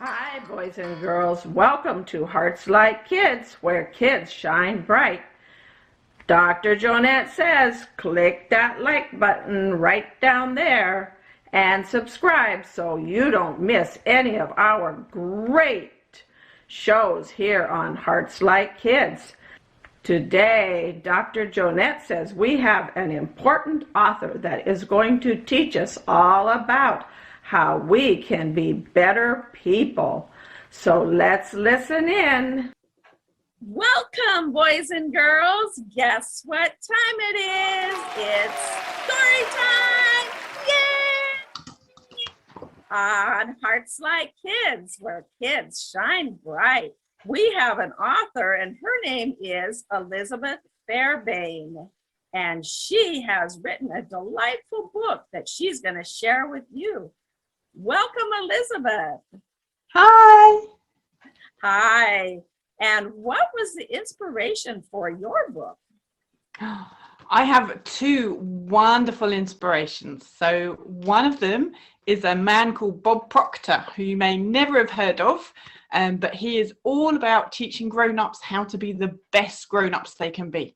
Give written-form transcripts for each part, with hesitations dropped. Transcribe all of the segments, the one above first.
Hi, boys and girls. Welcome to HartsLight Kids, where kids shine bright. Dr. Jonette says, click that like button right down there and subscribe so you don't miss any of our great shows here on HartsLight Kids. Today, Dr. Jonette says we have an important author that is going to teach us all about how we can be better people. So let's listen in. Welcome, boys and girls. Guess what time it is? It's story time! Yay! On Hearts Like Kids, where kids shine bright. We have an author, and her name is Elisabeth Fairbairn. And she has written a delightful book that she's going to share with you. Welcome, Elisabeth. Hi. Hi. And what was the inspiration for your book? I have two wonderful inspirations. So one of them is a man called Bob Proctor, who you may never have heard of, but he is all about teaching grown-ups how to be the best grown-ups they can be.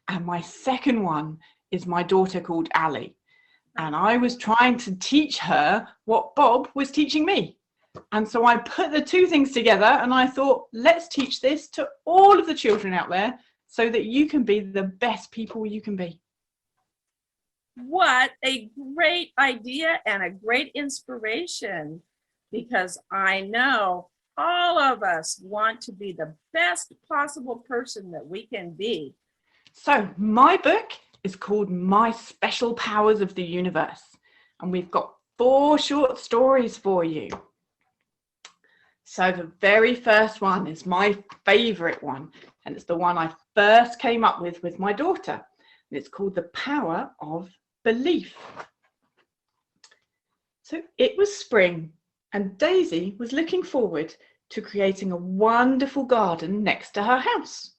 And my second one is my daughter called Ali. And I was trying to teach her what Bob was teaching me. And so I put the two things together and I thought, let's teach this to all of the children out there so that you can be the best people you can be. What a great idea and a great inspiration, because I know all of us want to be the best possible person that we can be. So my book is called My Special Powers of the Universe, and we've got 4 short stories for you. So the very first one is my favorite one, and it's the one I first came up with my daughter. And it's called The Power of Belief. So it was spring, and Daisy was looking forward to creating a wonderful garden next to her house.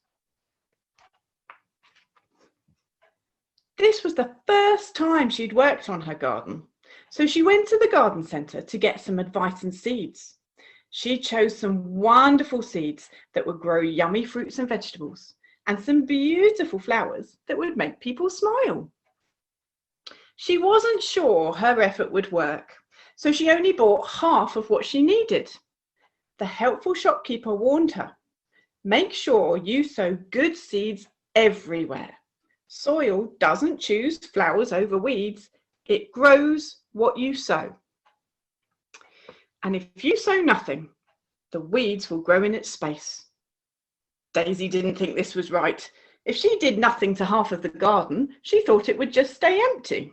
This was the first time she'd worked on her garden, so she went to the garden centre to get some advice and seeds. She chose some wonderful seeds that would grow yummy fruits and vegetables, and some beautiful flowers that would make people smile. She wasn't sure her effort would work, so she only bought half of what she needed. The helpful shopkeeper warned her, "Make sure you sow good seeds everywhere. Soil doesn't choose flowers over weeds, it grows what you sow. And if you sow nothing, the weeds will grow in its space." Daisy didn't think this was right. If she did nothing to half of the garden, she thought it would just stay empty.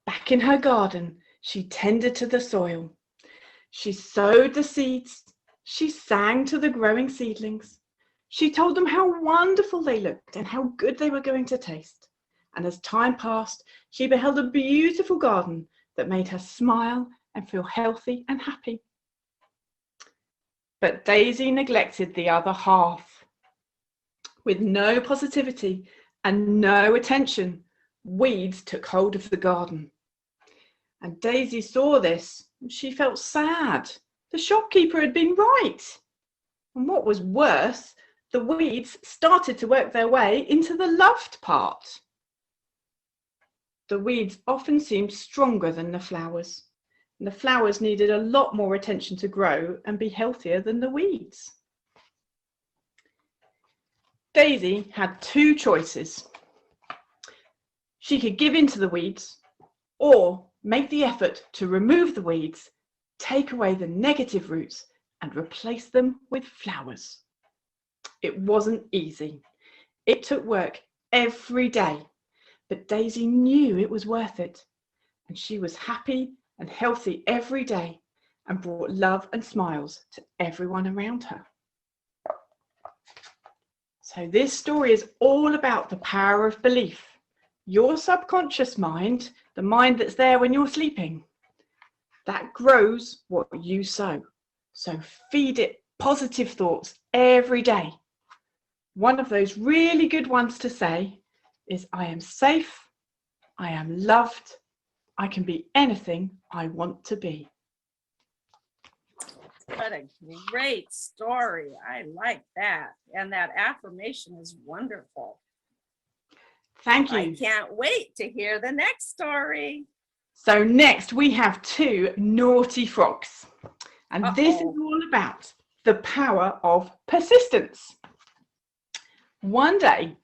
Back in her garden, she tended to the soil. She sowed the seeds. She sang to the growing seedlings. She told them how wonderful they looked and how good they were going to taste. And as time passed, she beheld a beautiful garden that made her smile and feel healthy and happy. But Daisy neglected the other half. With no positivity and no attention, weeds took hold of the garden. And Daisy saw this and she felt sad. The shopkeeper had been right. And what was worse, the weeds started to work their way into the loved part. The weeds often seemed stronger than the flowers, and the flowers needed a lot more attention to grow and be healthier than the weeds. Daisy had 2 choices. She could give in to the weeds, or make the effort to remove the weeds, take away the negative roots, and replace them with flowers. It wasn't easy. It took work every day. But Daisy knew it was worth it, and she was happy and healthy every day and brought love and smiles to everyone around her. So this story is all about the power of belief. Your subconscious mind, the mind that's there when you're sleeping, that grows what you sow. So feed it positive thoughts every day. One of those really good ones to say is, "I am safe, I am loved, I can be anything I want to be. What a great story. I like that. And that affirmation is wonderful. Thank I you. can't wait to hear the next story. So next we have 2 naughty frogs. And this is all about the power of persistence. One day,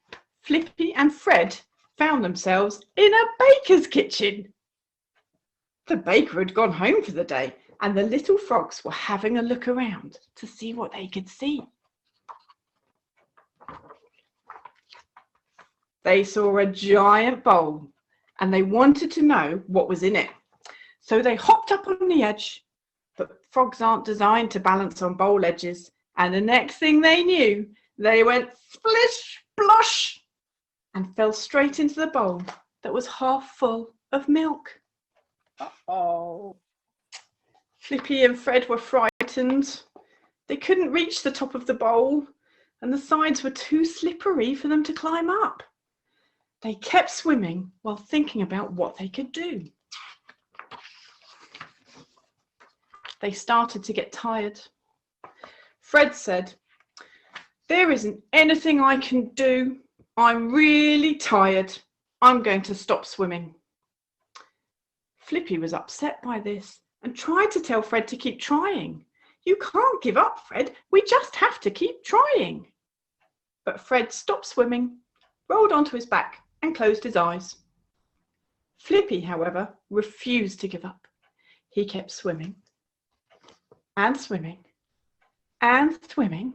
Flippy and Fred found themselves in a baker's kitchen. The baker had gone home for the day, and the little frogs were having a look around to see what they could see. They saw a giant bowl, and they wanted to know what was in it. So they hopped up on the edge, but frogs aren't designed to balance on bowl edges, and the next thing they knew, they went splish splosh and fell straight into the bowl that was half full of milk. Uh-oh. Flippy and Fred were frightened. They couldn't reach the top of the bowl, and the sides were too slippery for them to climb up. They kept swimming while thinking about what they could do. They started to get tired. Fred said, "There isn't anything I can do. I'm really tired. I'm going to stop swimming." Flippy was upset by this and tried to tell Fred to keep trying. "You can't give up, Fred. We just have to keep trying." But Fred stopped swimming, rolled onto his back and closed his eyes. Flippy, however, refused to give up. He kept swimming and swimming and swimming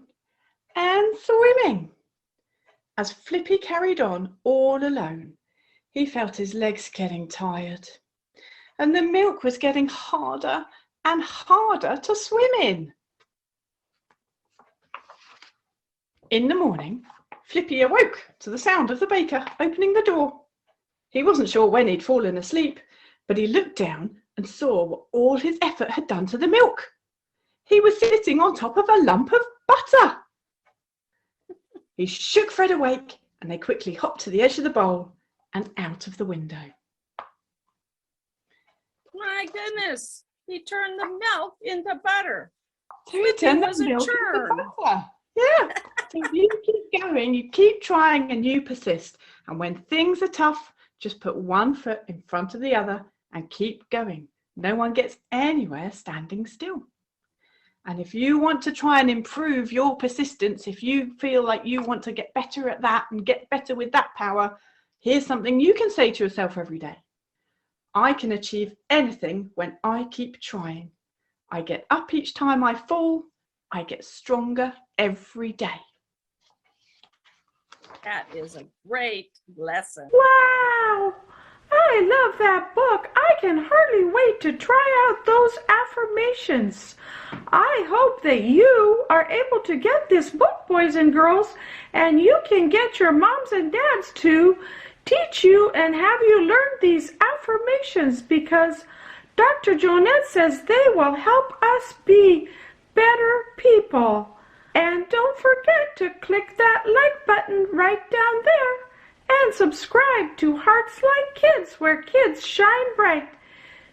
and swimming. As Flippy carried on all alone, he felt his legs getting tired, and the milk was getting harder and harder to swim in. In the morning, Flippy awoke to the sound of the baker opening the door. He wasn't sure when he'd fallen asleep, but he looked down and saw what all his effort had done to the milk. He was sitting on top of a lump of butter. He shook Fred awake, and they quickly hopped to the edge of the bowl and out of the window. My goodness, he turned the milk into butter. So he turned was the a milk into churn. butter. Yeah. So you keep going, you keep trying, and you persist. And when things are tough, just put one foot in front of the other and keep going. No one gets anywhere standing still. And if you want to try and improve your persistence, if you feel like you want to get better at that and get better with that power, here's something you can say to yourself every day. I can achieve anything when I keep trying. I get up each time I fall. I get stronger every day. That is a great lesson. Wow! I love that book. I can hardly wait to try out those affirmations. I hope that you are able to get this book, boys and girls, and you can get your moms and dads to teach you and have you learn these affirmations, because Dr. Jonette says they will help us be better people. And don't forget to click that like button right down there and subscribe to HartsLight Kids, where kids shine bright.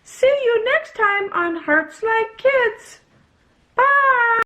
See you next time on HartsLight Kids. Bye!